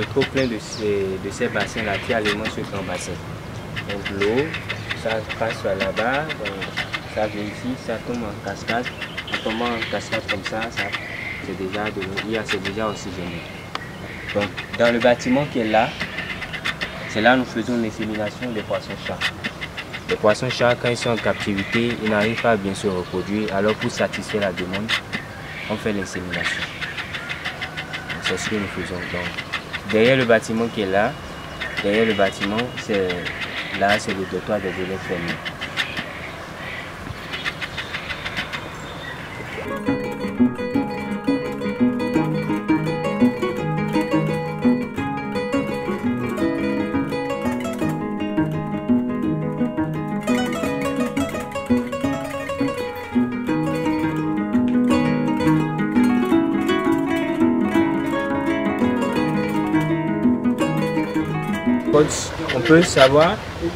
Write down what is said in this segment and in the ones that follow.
Le trop plein de ces bassins-là qui alimentent ce grand bassin. Donc l'eau, ça passe là-bas, ça vient ici, ça tombe en cascade. En tombant en cascade comme ça, c'est déjà de l'eau, c'est déjà oxygéné. Donc dans le bâtiment qui est là, c'est là que nous faisons l'insémination des poissons-chats. Les poissons-chats, quand ils sont en captivité, ils n'arrivent pas à bien se reproduire. Alors pour satisfaire la demande, on fait l'insémination. C'est ce que nous faisons. Donc, derrière le bâtiment qui est là, derrière le bâtiment, c'est le dortoir des élèves fermés.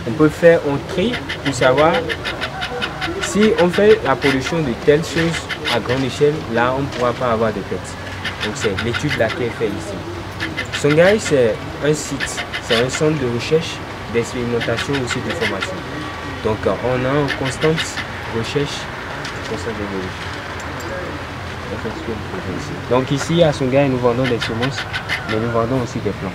On peut faire un tri pour savoir si on fait la production de telles choses à grande échelle, là on ne pourra pas avoir de pertes. Donc c'est l'étude là qui est faite ici. Songhai, c'est un site, c'est un centre de recherche, d'expérimentation aussi de formation. Donc on a en constante recherche, constante évolution. Donc ici à Songhai, nous vendons des semences, mais nous vendons aussi des plants.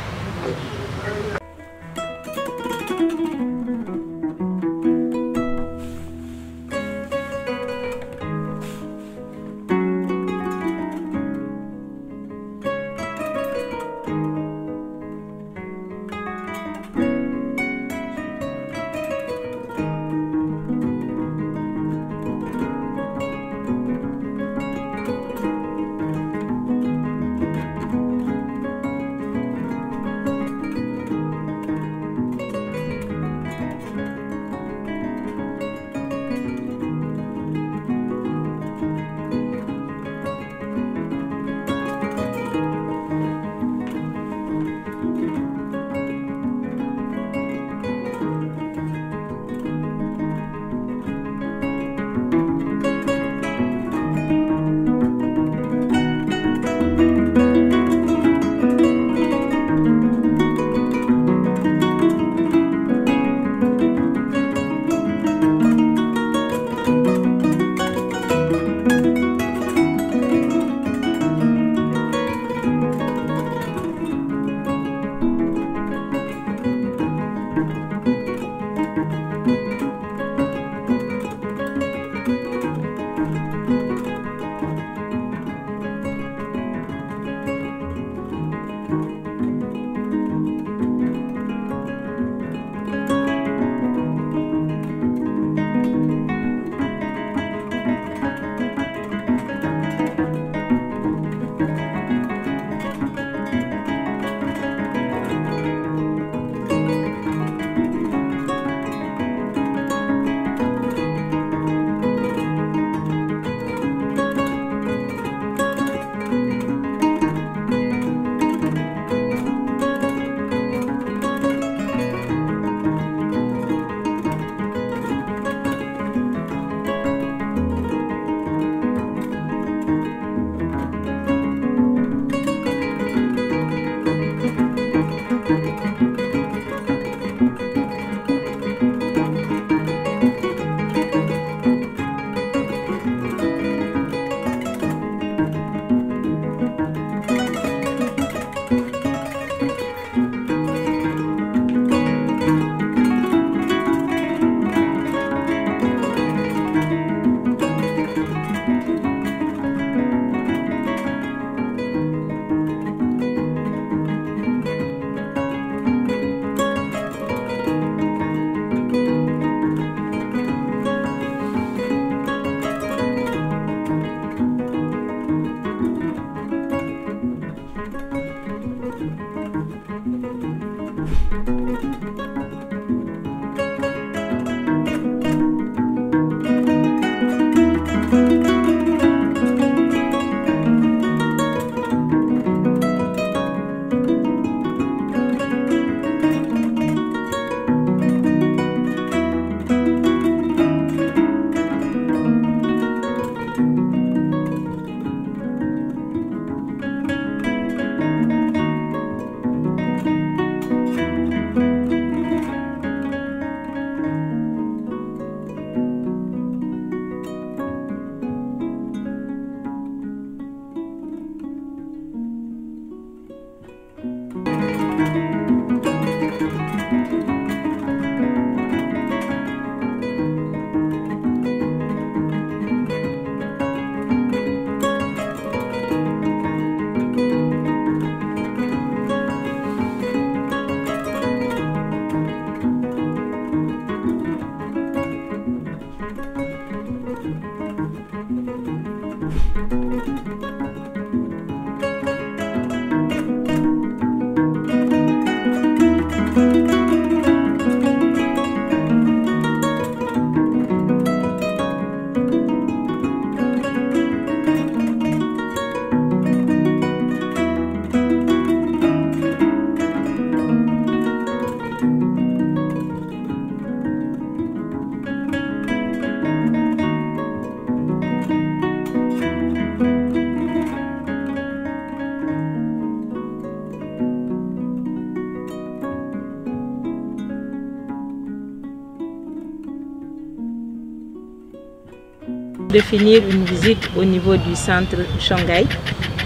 De finir une visite au niveau du centre Shanghai,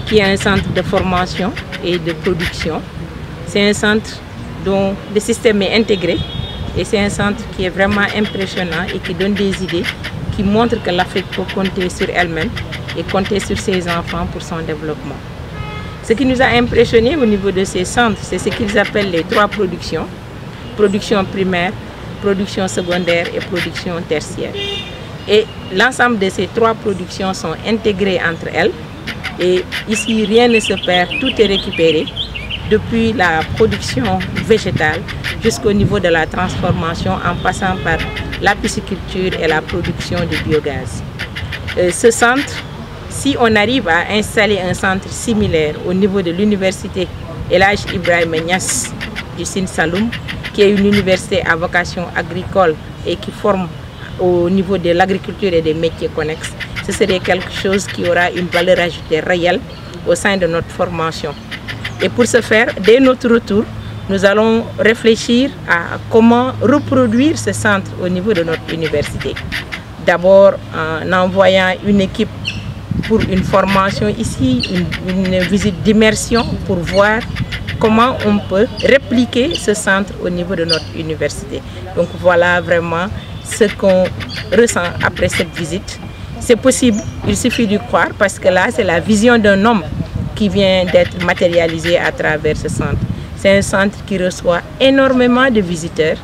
qui est un centre de formation et de production. C'est un centre dont le système est intégré et c'est un centre qui est vraiment impressionnant et qui donne des idées, qui montre que l'Afrique peut compter sur elle-même et compter sur ses enfants pour son développement. Ce qui nous a impressionné au niveau de ces centres, c'est ce qu'ils appellent les 3 productions. Production primaire, production secondaire et production tertiaire. Et l'ensemble de ces 3 productions sont intégrées entre elles. Et ici, rien ne se perd, tout est récupéré, depuis la production végétale jusqu'au niveau de la transformation en passant par la pisciculture et la production de biogaz. Ce centre, si on arrive à installer un centre similaire au niveau de l'université El Hadj Ibrahima Niass du Sine Saloum, qui est une université à vocation agricole et qui forme au niveau de l'agriculture et des métiers connexes, ce serait quelque chose qui aura une valeur ajoutée réelle au sein de notre formation. Et pour ce faire, dès notre retour, nous allons réfléchir à comment reproduire ce centre au niveau de notre université. D'abord en envoyant une équipe pour une formation ici, une visite d'immersion pour voir comment on peut répliquer ce centre au niveau de notre université. Donc voilà vraiment ce qu'on ressent après cette visite. C'est possible, il suffit d'y croire parce que là c'est la vision d'un homme qui vient d'être matérialisée à travers ce centre. C'est un centre qui reçoit énormément de visiteurs.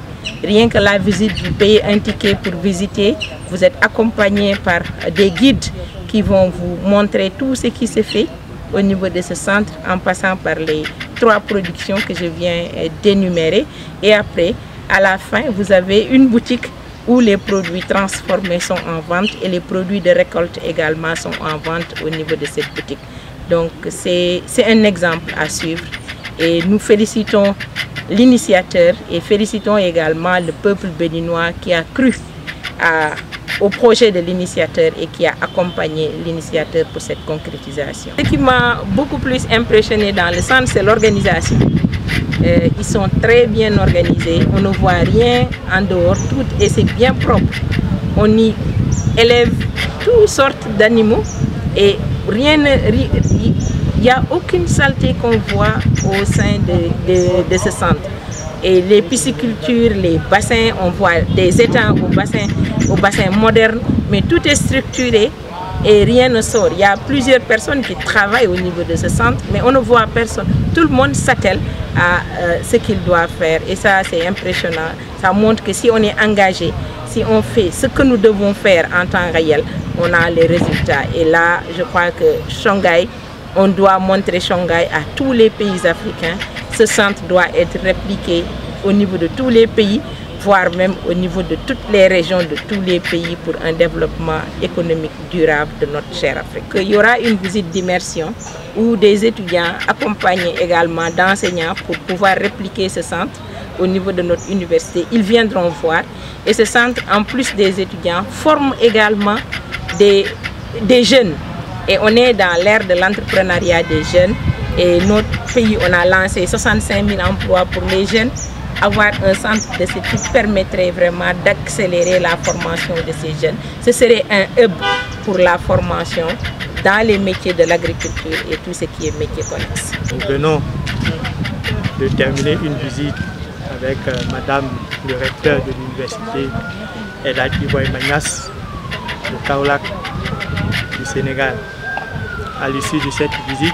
Rien que la visite, vous payez un ticket pour visiter, vous êtes accompagné par des guides qui vont vous montrer tout ce qui se fait au niveau de ce centre en passant par les 3 productions que je viens d'énumérer. Et après, à la fin, vous avez une boutique où les produits transformés sont en vente et les produits de récolte également sont en vente au niveau de cette boutique. Donc c'est un exemple à suivre et nous félicitons l'initiateur et félicitons également le peuple béninois qui a cru au projet de l'initiateur et qui a accompagné l'initiateur pour cette concrétisation. Ce qui m'a beaucoup plus impressionné dans le centre, c'est l'organisation. Ils sont très bien organisés, on ne voit rien en dehors, tout et c'est bien propre. On y élève toutes sortes d'animaux et il n'y a aucune saleté qu'on voit au sein de ce centre. Et les piscicultures, les bassins, on voit des étangs au bassin moderne, mais tout est structuré et rien ne sort. Il y a plusieurs personnes qui travaillent au niveau de ce centre, mais on ne voit personne. Tout le monde s'attelle à ce qu'il doit faire et ça c'est impressionnant. Ça montre que si on est engagé, si on fait ce que nous devons faire en temps réel, on a les résultats. Et là, je crois que Shanghai, on doit montrer Shanghai à tous les pays africains. Ce centre doit être répliqué au niveau de tous les pays, voire même au niveau de toutes les régions de tous les pays pour un développement économique durable de notre chère Afrique. Il y aura une visite d'immersion où des étudiants accompagnés également d'enseignants pour pouvoir répliquer ce centre au niveau de notre université. Ils viendront voir et ce centre, en plus des étudiants, forme également des jeunes. Et on est dans l'ère de l'entrepreneuriat des jeunes. Et notre pays, on a lancé 65 000 emplois pour les jeunes. Avoir un centre de ce type permettrait vraiment d'accélérer la formation de ces jeunes. Ce serait un hub pour la formation dans les métiers de l'agriculture et tout ce qui est métier connexe. Nous venons de terminer une visite avec Madame le recteur de l'université El Hadj Ibrahima Niass de Kaolack du Sénégal. À l'issue de cette visite,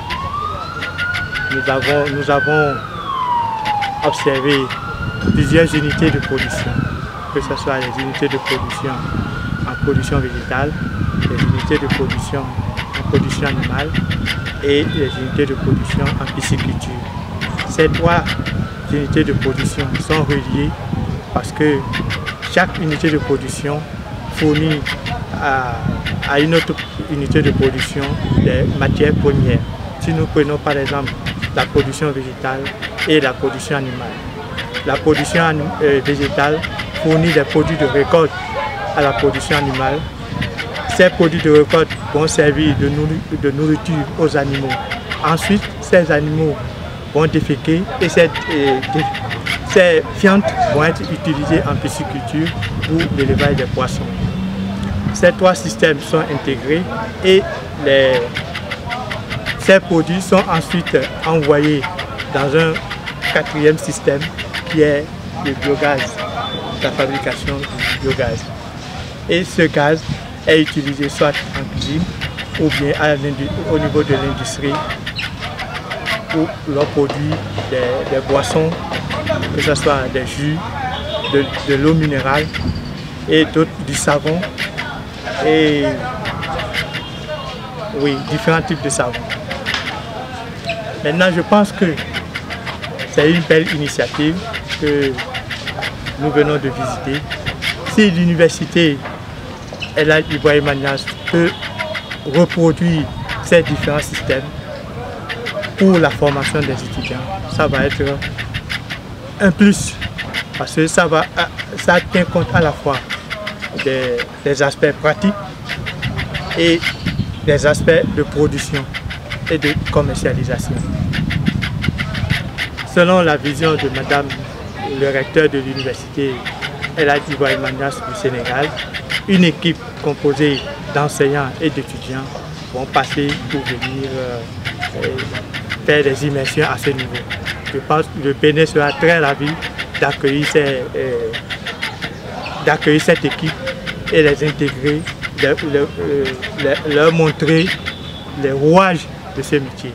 nous avons observé plusieurs unités de production, que ce soit les unités de production en production végétale, les unités de production en production animale et les unités de production en pisciculture. Ces 3 unités de production sont reliées parce que chaque unité de production fournit à une autre unité de production des matières premières. Si nous prenons par exemple la production végétale et la production animale. La production végétale fournit des produits de récolte à la production animale. Ces produits de récolte vont servir de nourriture aux animaux. Ensuite, ces animaux vont déféquer et ces fientes vont être utilisées en pisciculture pour l'élevage des poissons. ces 3 systèmes sont intégrés et ces produits sont ensuite envoyés dans un 4e système qui est le biogaz, la fabrication du biogaz. Et ce gaz est utilisé soit en cuisine ou bien au niveau de l'industrie où l'on produit des boissons, que ce soit des jus, de l'eau minérale et du savon et oui, différents types de savon. Maintenant, je pense que c'est une belle initiative que nous venons de visiter. Si l'université El Hadj Ibrahima Niasse peut reproduire ces différents systèmes pour la formation des étudiants, ça va être un plus parce que ça tient compte à la fois des aspects pratiques et des aspects de production et de commercialisation. Selon la vision de Madame le recteur de l'université El Hadj Ibrahima Niasse du Sénégal, une équipe composée d'enseignants et d'étudiants vont passer pour venir faire des immersions à ce niveau. Je pense que le Bénin sera très ravi d'accueillir cette équipe et les intégrer, leur montrer les rouages de ce métier.